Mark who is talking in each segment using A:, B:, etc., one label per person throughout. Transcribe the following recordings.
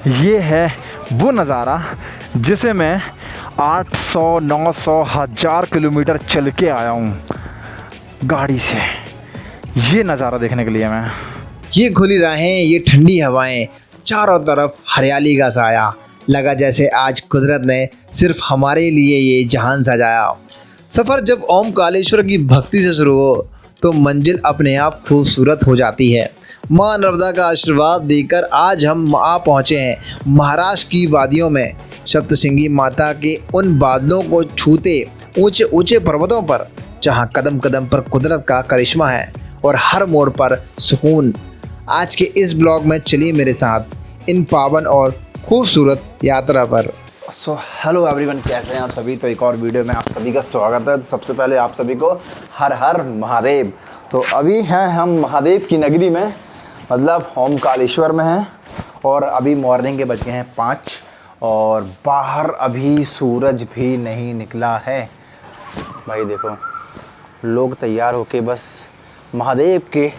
A: ये है वो नज़ारा जिसे मैं 800, 900, 1000 किलोमीटर चल के आया हूँ गाड़ी से। ये नज़ारा देखने के लिए मैं।
B: ये खुली राहें, ये ठंडी हवाएं, चारों तरफ हरियाली का साया, लगा जैसे आज कुदरत ने सिर्फ हमारे लिए ये जहान सजाया। सफ़र जब ओमकालेश्वर की भक्ति से शुरू हो तो मंजिल अपने आप खूबसूरत हो जाती है। माँ नर्मदा का आशीर्वाद देकर आज हम आ पहुँचे हैं महाराष्ट्र की वादियों में। सप्तशृंगी माता के उन बादलों को छूते ऊंचे ऊंचे पर्वतों पर, जहाँ कदम कदम पर कुदरत का करिश्मा है और हर मोड़ पर सुकून। आज के इस ब्लॉग में चलिए मेरे साथ इन पावन और खूबसूरत यात्रा पर।
A: सो हेलो एवरीवन, कैसे हैं आप सभी। तो एक और वीडियो में आप सभी का स्वागत है। तो सबसे पहले आप सभी को हर हर महादेव। तो अभी हैं हम महादेव की नगरी में, मतलब ओमकालेश्वर में हैं और अभी मॉर्निंग के बज गए हैं 5 और बाहर अभी सूरज भी नहीं निकला है। भाई देखो, लोग तैयार होके बस महादेव के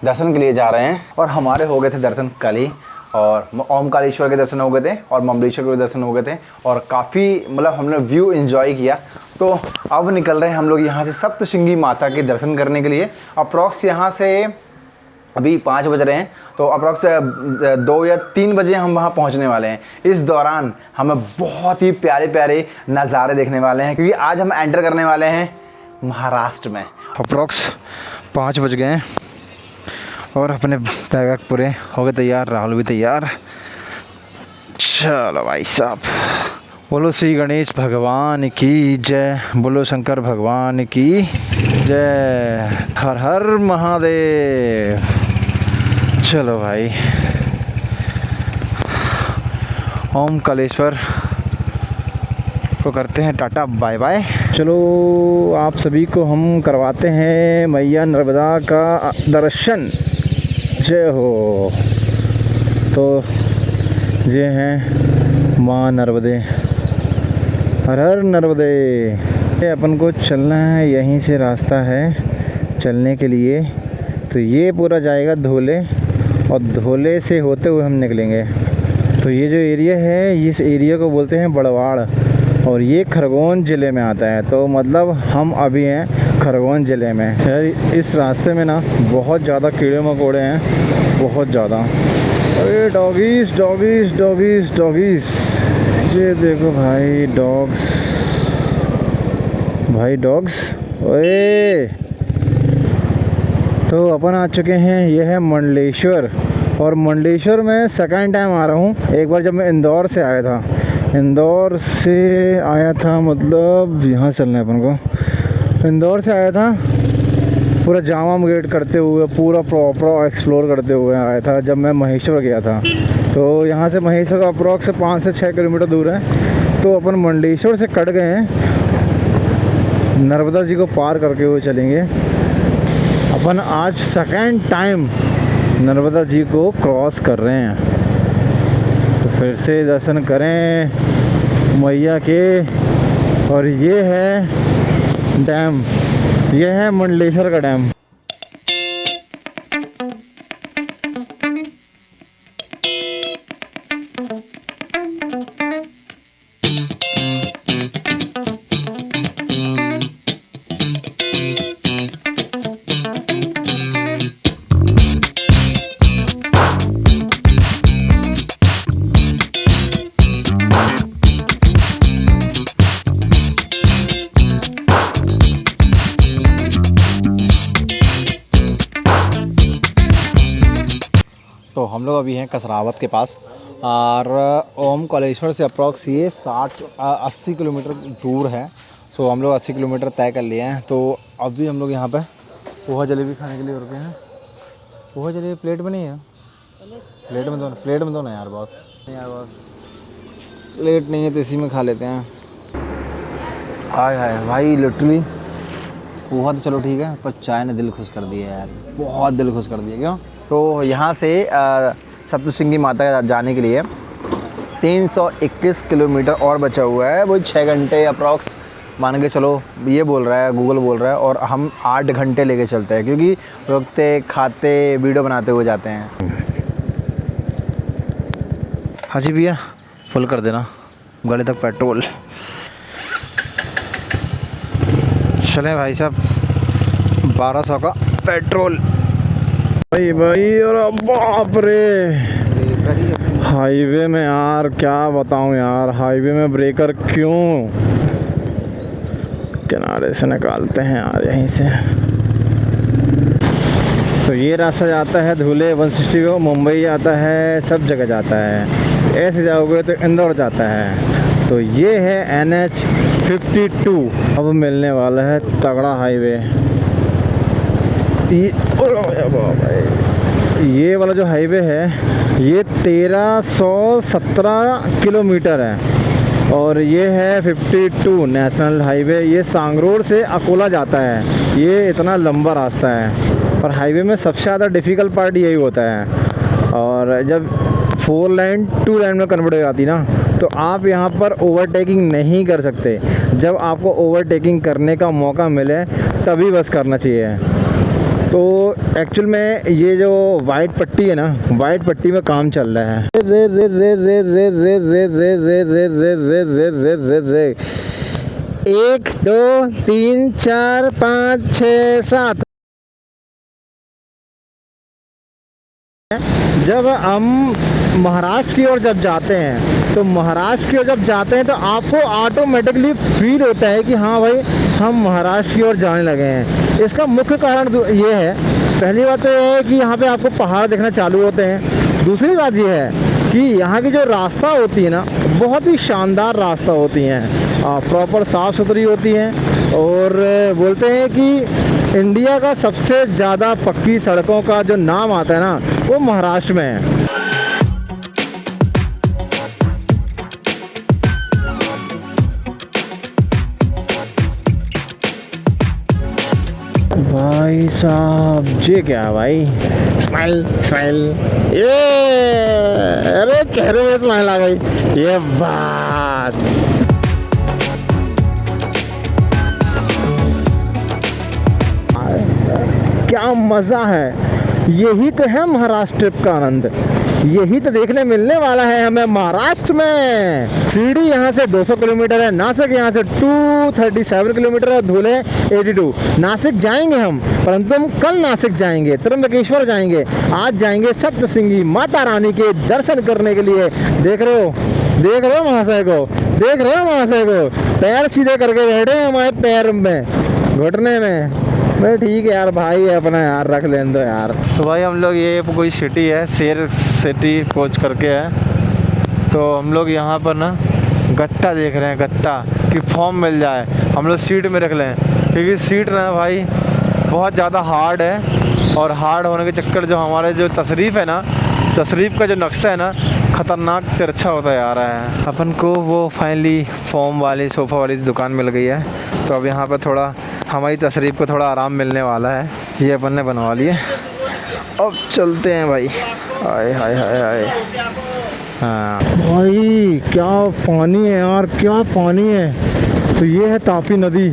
A: दर्शन के लिए जा रहे हैं और हमारे हो गए थे दर्शन कल ही। और ओमकालेश्वर के दर्शन हो गए थे और ममलेश्वर के दर्शन हो गए थे और काफ़ी मतलब हमने व्यू एंजॉय किया। तो अब निकल रहे हैं हम लोग यहाँ से सप्तशृंगी माता के दर्शन करने के लिए। अप्रॉक्स यहाँ से अभी 5 बज रहे हैं, तो अप्रॉक्स 2 या 3 बजे हम वहाँ पहुँचने वाले हैं। इस दौरान हमें बहुत ही प्यारे प्यारे नज़ारे देखने वाले हैं, क्योंकि आज हम एंटर करने वाले हैं महाराष्ट्र में। अप्रॉक्स 5 बज गए हैं और अपने बैग पूरे हो गए तैयार, राहुल भी तैयार। चलो भाई साहब, बोलो श्री गणेश भगवान की जय, बोलो शंकर भगवान की जय, हर हर महादेव। चलो भाई, ओमकालेश्वर को करते हैं टाटा बाय बाय। चलो आप सभी को हम करवाते हैं मैया नर्मदा का दर्शन। जय हो। तो ये हैं माँ नर्मदे, हर हर नर्मदे। अपन को चलना है, यहीं से रास्ता है चलने के लिए। तो ये पूरा जाएगा धोले और धोले से होते हुए हम निकलेंगे। तो ये जो एरिया है, इस एरिया को बोलते हैं बड़वाड़ और ये खरगोन ज़िले में आता है। तो मतलब हम अभी हैं खरगोन ज़िले में। यार इस रास्ते में ना बहुत ज़्यादा कीड़े मकोड़े हैं, बहुत ज़्यादा। अरे डॉगीज़ डॉगीज़ डॉगीज़ डॉगीज़, ये देखो भाई डॉग्स, भाई डॉग्स। ओए, तो अपन आ चुके हैं, यह है मंडलेश्वर। और मंडलेश्वर में सेकंड टाइम आ रहा हूँ। एक बार जब मैं इंदौर से आया था, इंदौर से आया था मतलब यहाँ चलना है अपन को। इंदौर से आया था, पूरा जामा गेट करते हुए, पूरा प्रॉपर एक्सप्लोर करते हुए आया था जब मैं महेश्वर गया था। तो यहाँ से महेश्वर का अप्रॉक्स 5 से 6 किलोमीटर दूर है। तो अपन मंडलेश्वर से कट गए हैं, नर्मदा जी को पार करके हुए चलेंगे। अपन आज सेकंड टाइम नर्मदा जी को क्रॉस कर रहे हैं। तो फिर से दर्शन करें मैया के। और ये है डैम, ये है मंडलेश्वर का डैम। तो हम लोग अभी हैं कसरावत के पास और ओमकालेश्वर से अप्रॉक्स ये 80 किलोमीटर दूर है। सो हम लोग 80 किलोमीटर तय कर लिए हैं। तो अभी हम लोग यहाँ पे पोहा जलेबी खाने के लिए रुके हैं। पोहा जलेबी प्लेट में नहीं है, प्लेट में दो ना यार बॉस, प्लेट नहीं है तो इसी में खा लेते हैं। हाय हाय भाई, लिटरली पोहा तो चलो ठीक है, पर चाय ने दिल खुश कर दिया यार, बहुत दिल खुश कर दिया। क्यों? तो यहाँ से सप्तशृंगी माता जाने के लिए 321 किलोमीटर और बचा हुआ है। वो 6 घंटे अप्रॉक्स मान के चलो, ये बोल रहा है, गूगल बोल रहा है। और हम 8 घंटे लेके चलते हैं, क्योंकि रुकते खाते वीडियो बनाते हुए जाते हैं। हाँ जी भैया, फुल कर देना गाड़ी तक पेट्रोल। चलें भाई साहब, 1200 का पेट्रोल। भाई अरे बाप रे, हाईवे में यार क्या बताऊं यार, हाईवे में ब्रेकर क्यों, किनारे से निकालते हैं यार यहीं से। तो ये रास्ता जाता है धुले 160 को, मुंबई जाता है, सब जगह जाता है। ऐसे जाओगे तो इंदौर जाता है। तो ये है NH 52। अब मिलने वाला है तगड़ा हाईवे। ये वाला जो हाईवे है ये 1317 किलोमीटर है और ये है 52 नेशनल हाईवे। ये सांगरोड से अकोला जाता है। ये इतना लंबा रास्ता है और हाईवे में सबसे ज़्यादा डिफ़िकल्ट पार्ट यही होता है। और जब 4 लाइन 2 लाइन में कन्वर्ट हो जाती ना, तो आप यहाँ पर ओवरटेकिंग नहीं कर सकते। जब आपको ओवरटेकिंग करने का मौका मिले तभी बस करना चाहिए। तो एक्चुअल में ये जो वाइट पट्टी है ना, वाइट पट्टी में काम चल रहा है। रे रे रे रे रे रे रे रे रे रे रे रे रे रे रे रे 1 2 3 4 5 6 7। जब हम महाराष्ट्र की ओर जब जाते हैं, तो महाराष्ट्र की ओर जब जाते हैं तो आपको ऑटोमेटिकली फील होता है कि हाँ भाई हम महाराष्ट्र की ओर जाने लगे हैं। इसका मुख्य कारण ये है, पहली बात तो ये है कि यहाँ पे आपको पहाड़ देखना चालू होते हैं। दूसरी बात ये है कि यहाँ की जो रास्ता होती है ना, बहुत ही शानदार रास्ता होती हैं, प्रॉपर साफ़ सुथरी होती हैं। और बोलते हैं कि इंडिया का सबसे ज़्यादा पक्की सड़कों का जो नाम आता है ना, वो महाराष्ट्र में है। भाई साहब ये क्या है भाई, स्माइल स्माइल, ये अरे चेहरे में स्माइल आ गई, ये बात। क्या मज़ा है, यही तो है महाराष्ट्र ट्रिप का आनंद। यही तो देखने मिलने वाला है हमें महाराष्ट्र में। शिरडी यहाँ से 200 किलोमीटर है, नासिक यहाँ से 237 किलोमीटर है, धुले 82। नासिक जाएंगे हम, परंतु हम कल नासिक जाएंगे, त्र्यंबकेश्वर जाएंगे, आज जाएंगे सप्तशृंगी माता रानी के दर्शन करने के लिए। देख रहे हो महाशय को, देख रहे हो महाशय को, पैर सीधे करके बैठे हैं हमारे पैर में, घुटने में। भाई ठीक है यार, भाई अपना यार रख लेने दो यार। तो भाई हम लोग, ये कोई सिटी है, शेर सिटी कोच करके है। तो हम लोग यहाँ पर ना गत्ता देख रहे हैं, गत्ता कि फॉर्म मिल जाए, हम लोग सीट में रख लें, क्योंकि सीट ना भाई बहुत ज़्यादा हार्ड है। और हार्ड होने के चक्कर जो हमारे जो तशरीफ़ है ना, तशरीफ़ का जो नक्शा है ना, ख़तरनाक तिरछा होता जा रहा है। अपन को वो फाइनली फॉर्म वाली सोफ़ा वाली दुकान मिल गई है। तो अब यहाँ पर थोड़ा हमारी तशरीफ़ को थोड़ा आराम मिलने वाला है। ये अपन ने बनवा लिए, अब चलते हैं भाई। हाय हाय हाय हाय, हाँ भाई क्या पानी है यार, क्या पानी है। तो ये है तापी नदी,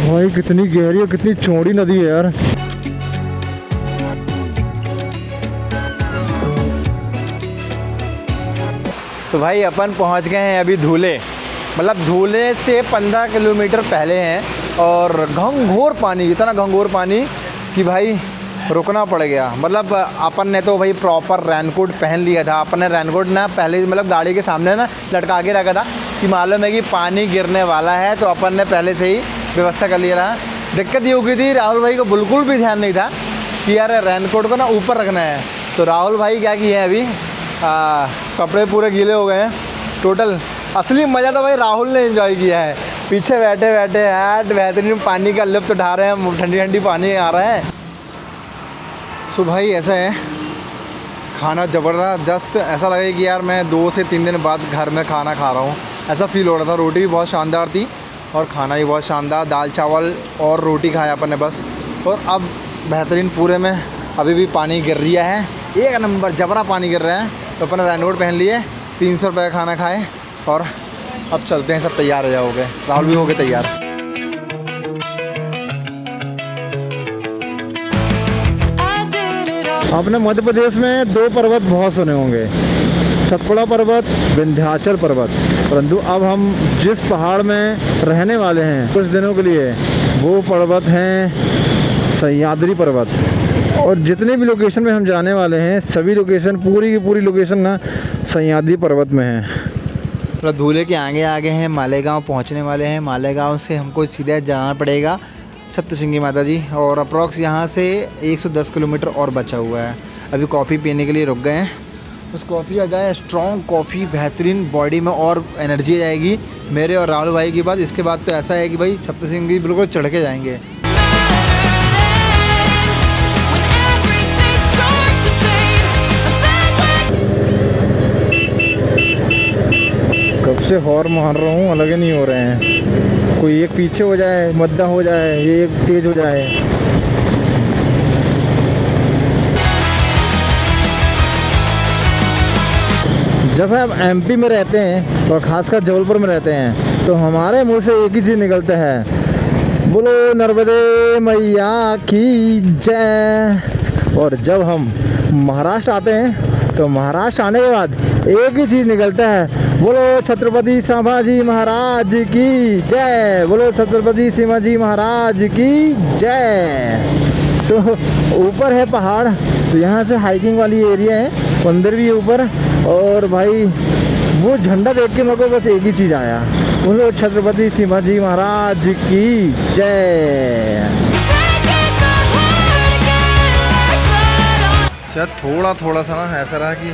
A: भाई कितनी गहरी और कितनी चौड़ी नदी है यार। तो भाई अपन पहुंच गए हैं अभी धुले, मतलब धुले से 15 किलोमीटर पहले हैं। और घंघोर पानी, इतना घंघोर पानी कि भाई रुकना पड़ गया। मतलब अपन ने तो भाई प्रॉपर रेनकोट पहन लिया था। अपन ने रेनकोट ना पहले मतलब गाड़ी के सामने ना लटका के रखा था कि मालूम है कि पानी गिरने वाला है, तो अपन ने पहले से ही व्यवस्था कर लिया था। दिक्कत ये हो गई थी, राहुल भाई को बिल्कुल भी ध्यान नहीं था कि यार रेनकोट को ना ऊपर रखना है। तो राहुल भाई क्या किए हैं अभी, कपड़े पूरे गीले हो गए हैं टोटल। असली मज़ा तो भाई राहुल ने एंजॉय किया है, पीछे बैठे बैठे यार बेहतरीन पानी का लुत्फ़ उठा रहे हैं, ठंडी ठंडी पानी आ रहा है। सो भाई ऐसा है, खाना ज़बरदस्त, ऐसा लगे कि यार मैं 2 से 3 दिन बाद घर में खाना खा रहा हूँ, ऐसा फील हो रहा था। रोटी भी बहुत शानदार थी और खाना भी बहुत शानदार, दाल चावल और रोटी खाया अपन ने बस। और अब बेहतरीन पूरे में अभी भी पानी गिर रहा है, एक नंबर जबरा पानी गिर रहा है। तो अपन रेनकोट पहन लिए, 300 रुपये का खाना खाए और अब चलते हैं। सब तैयार हो जाओगे, राहुल भी हो गए तैयार। आपने मध्य प्रदेश में 2 पर्वत बहुत सुने होंगे, सतपुड़ा पर्वत, विंध्याचल पर्वत। परंतु अब हम जिस पहाड़ में रहने वाले हैं कुछ दिनों के लिए वो पर्वत हैं सह्याद्री पर्वत। और जितने भी लोकेशन में हम जाने वाले हैं सभी लोकेशन, पूरी की पूरी लोकेशन ना सह्याद्री पर्वत में है।
B: थोड़ा धूले के आगे आगे हैं, मालेगांव पहुंचने वाले हैं। मालेगांव से हमको सीधा जाना पड़ेगा सप्तशृंगी माता जी, और अप्रॉक्स यहाँ से 110 किलोमीटर और बचा हुआ है। अभी कॉफ़ी पीने के लिए रुक गए हैं। उस कॉफ़ी आ जाए, स्ट्रॉन्ग कॉफ़ी, बेहतरीन, बॉडी में और एनर्जी आएगी मेरे और राहुल भाई के बाद। इसके बाद तो ऐसा है कि भाई सप्तशृंगी बिल्कुल चढ़ के जाएंगे।
A: कब से हॉर्न मार रहा हूँ, अलग ही नहीं हो रहे हैं। कोई एक पीछे हो जाए, मद्दा हो जाए, ये एक तेज हो जाए। जब हम एमपी में रहते हैं और ख़ासकर जबलपुर में रहते हैं तो हमारे मुंह से एक ही चीज़ निकलता है, बोलो नर्मदे मैया की जय। और जब हम महाराष्ट्र आते हैं तो महाराष्ट्र आने के बाद एक ही चीज़ निकलता है, बोलो छत्रपति संभाजी महाराज की जय, बोलो छत्रपति शिवाजी महाराज की जय। तो ऊपर है पहाड़, तो यहाँ से हाइकिंग वाली एरिया है, मंदिर भी है ऊपर। और भाई वो झंडा देख के मेरे को बस एक ही चीज़ आया, बोलो छत्रपति शिवाजी महाराज की जय।
B: शायद थोड़ा थोड़ा सा ना ऐसा रहा कि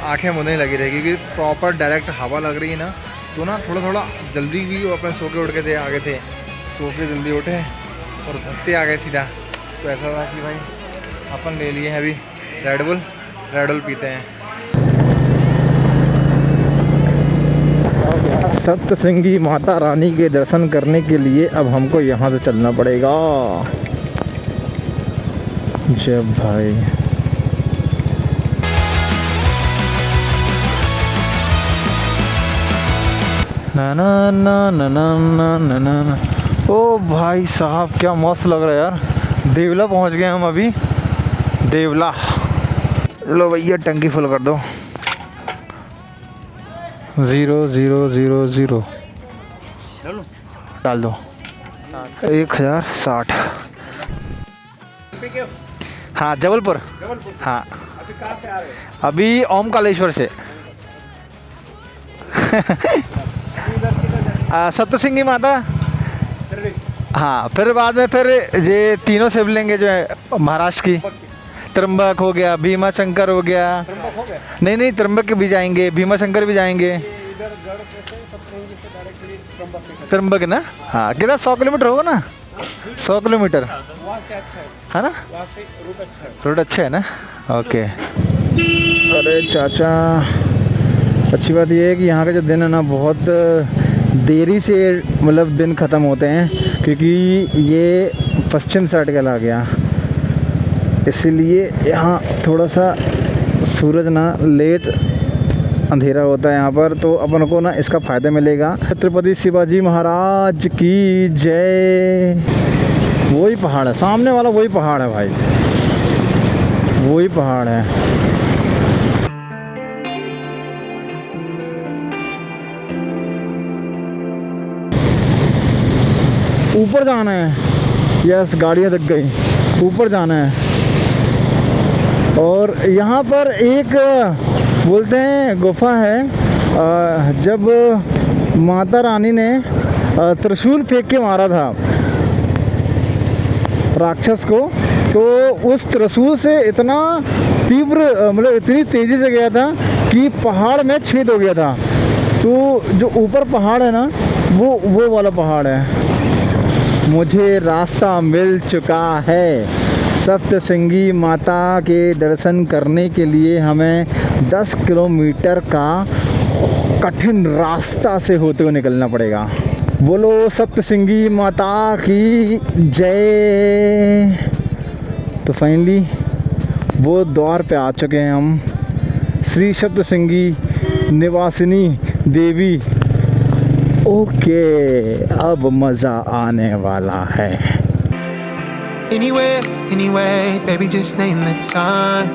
B: आंखें मुंदने लगी रहेगी, क्योंकि प्रॉपर डायरेक्ट हवा लग रही है ना, तो ना थोड़ा थोड़ा जल्दी भी अपने सो के उठ के थे, आगे थे, सो के जल्दी उठे और भगते आ गए सीधा। तो ऐसा रहा कि भाई अपन ले लिए हैं अभी रेड बुल पीते हैं।
A: सप्तशृंगी माता रानी के दर्शन करने के लिए अब हमको यहाँ से चलना पड़ेगा। जब भाई ना ना ना ना ना ना ना ना। ओ भाई साहब क्या मस्त लग रहा है यार। देवला पहुंच गए हम अभी, देवला। लो भैया टंकी फुल कर दो। 0,0,0,0 डाल दो। 1060। हाँ जबलपुर। हाँ अभी ओमकालेश्वर से। सप्तशृंगी माता, हाँ फिर बाद में फिर ये तीनों शिवलिंग जो है महाराष्ट्र की, त्र्यंबक हो गया, भीमा शंकर हो गया। नहीं त्र्यंबक भी जाएंगे, भीमा शंकर भी जाएंगे। त्र्यंबक ना, हाँ कितना 100 किलोमीटर होगा ना, 100 किलोमीटर है ना। रूट अच्छा है ना, ओके। अरे चाचा अच्छी बात यह है कि यहाँ का जो दिन है ना बहुत देरी से मतलब दिन ख़त्म होते हैं, क्योंकि ये पश्चिम साइड का आ गया, इसलिए यहाँ थोड़ा सा सूरज ना लेट अंधेरा होता है यहाँ पर, तो अपन को ना इसका फ़ायदा मिलेगा। छत्रपति शिवाजी महाराज की जय। वही पहाड़ है सामने वाला, वही पहाड़ है भाई, वही पहाड़ है। ऊपर जाना है, यस गाड़ियाँ दिख गई, ऊपर जाना है। और यहाँ पर एक बोलते हैं गुफा है, जब माता रानी ने त्रिशूल फेंक के मारा था राक्षस को, तो उस त्रिशूल से इतना तीव्र मतलब इतनी तेज़ी से गया था कि पहाड़ में छेद हो गया था। तो जो ऊपर पहाड़ है ना वो वाला पहाड़ है। मुझे रास्ता मिल चुका है। सप्तशृंगी माता के दर्शन करने के लिए हमें 10 किलोमीटर का कठिन रास्ता से होते हुए निकलना पड़ेगा। बोलो सप्तशृंगी माता की जय। तो फाइनली वो द्वार पे आ चुके हैं हम, श्री सप्तशृंगी निवासिनी देवी। ओके अब मज़ा आने वाला है।
C: Anywhere, anyway, baby, just name the time.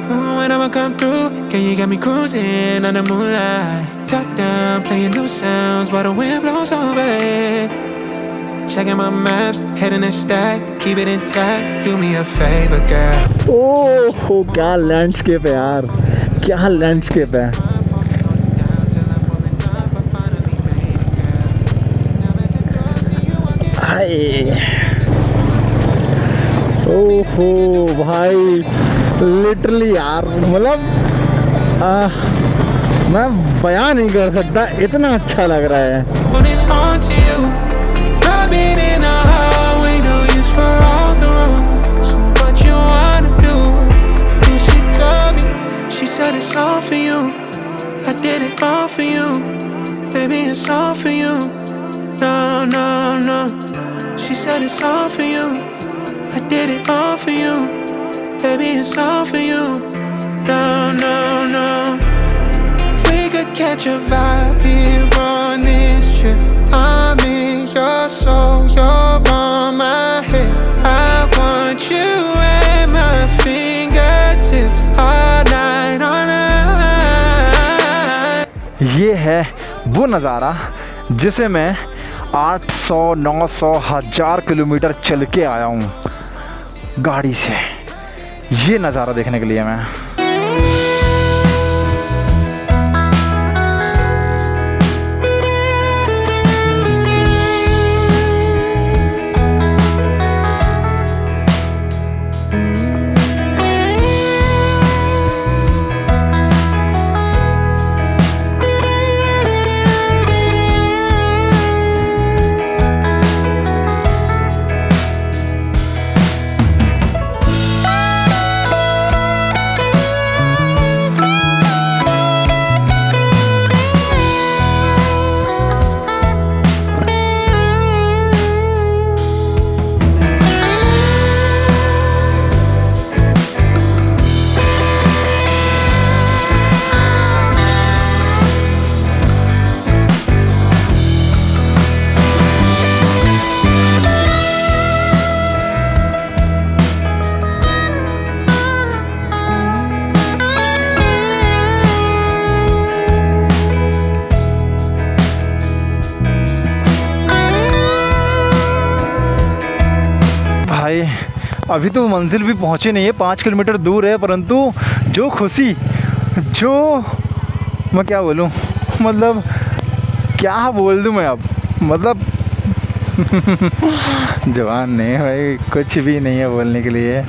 C: When I'ma come through, girl, you got me cruising on the moonlight. Top down, playing new sounds while the wind blows over it. Checking my maps, heading the stack, keep it intact. Do me a favor, girl.
A: ओह क्या landscape है यार, क्या landscape है। हाय ओहो भाई, literally यार, मतलब मैं बयान नहीं कर सकता, इतना अच्छा लग रहा है।
C: Holding on to you, rubbing in the hallway, no use for all the rooms. So what you wanna do? And she told me, she said it's all for you. I did it all for you, baby, it's all for you. No, no, no. She said it's all for you. I did it all for you, baby, it's all for you. No, no, no. We could catch a vibe here on this trip. I'm in your soul, you're on my head. I want you at my fingertips all night, all night.
A: ये है वो नज़ारा जिसे मैं 800, 900, 1000 kilometre चल के आया हूँ गाड़ी से। ये नज़ारा देखने के लिए मैं। भाई अभी तो मंजिल भी पहुँचे नहीं है, 5 किलोमीटर दूर है, परंतु जो खुशी, जो मैं क्या बोलूँ, मतलब क्या बोल दूँ मैं अब, मतलब जवान नहीं है भाई, कुछ भी नहीं है बोलने के लिए,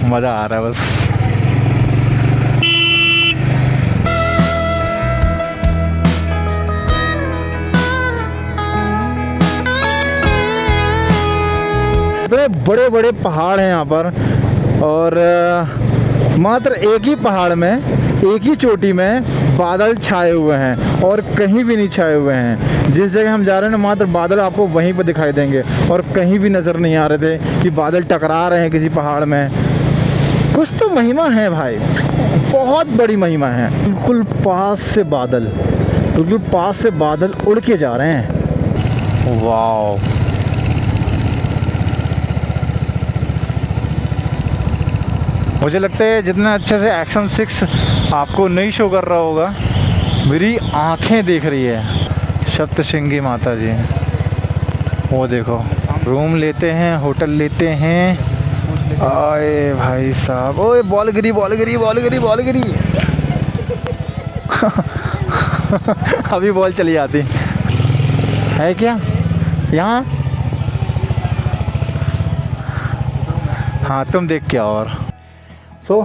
A: मज़ा आ रहा है बस। इतने बड़े बड़े पहाड़ हैं यहाँ पर, और मात्र एक ही पहाड़ में, एक ही चोटी में बादल छाए हुए हैं और कहीं भी नहीं छाए हुए हैं। जिस जगह हम जा रहे हैं ना, मात्र बादल आपको वहीं पर दिखाई देंगे और कहीं भी नज़र नहीं आ रहे थे कि बादल टकरा रहे हैं किसी पहाड़ में। कुछ तो महिमा है भाई, बहुत बड़ी महिमा है। बिल्कुल पास से बादल, बिल्कुल पास से बादल उड़ के जा रहे हैं। वाह, मुझे लगता है जितना अच्छे से एक्शन 6 आपको नहीं शो कर रहा होगा, मेरी आंखें देख रही है सप्तशृंगी माता जी। वो देखो, रूम लेते हैं, होटल लेते हैं। आए भाई साहब, ओए बॉल गिरी, बॉल गिरी, बॉल गिरी, बॉल गिरी। अभी बॉल चली जाती है क्या यहाँ? हाँ, तुम देख के आओ। और सो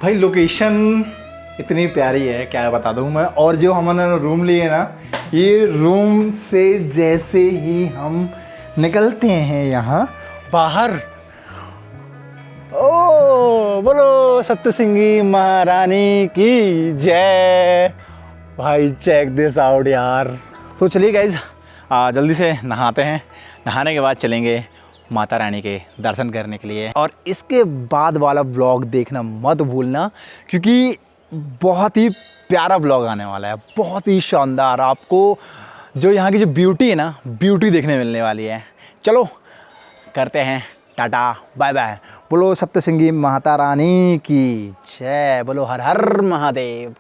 A: भाई लोकेशन इतनी प्यारी है, क्या बता दूँ मैं। और जो हमने रूम लिए ना, ये रूम से जैसे ही हम निकलते हैं यहाँ बाहर, ओ बोलो सप्तशृंगी महारानी की जय। भाई चेक दिस आउट यार। तो चलिए गाइज, जल्दी से नहाते हैं, नहाने के बाद चलेंगे माता रानी के दर्शन करने के लिए। और इसके बाद वाला ब्लॉग देखना मत भूलना, क्योंकि बहुत ही प्यारा ब्लॉग आने वाला है, बहुत ही शानदार। आपको जो यहाँ की जो ब्यूटी है ना, ब्यूटी देखने मिलने वाली है। चलो करते हैं, टाटा बाय बाय। बोलो सप्तशृंगी माता रानी की जय, बोलो हर हर महादेव।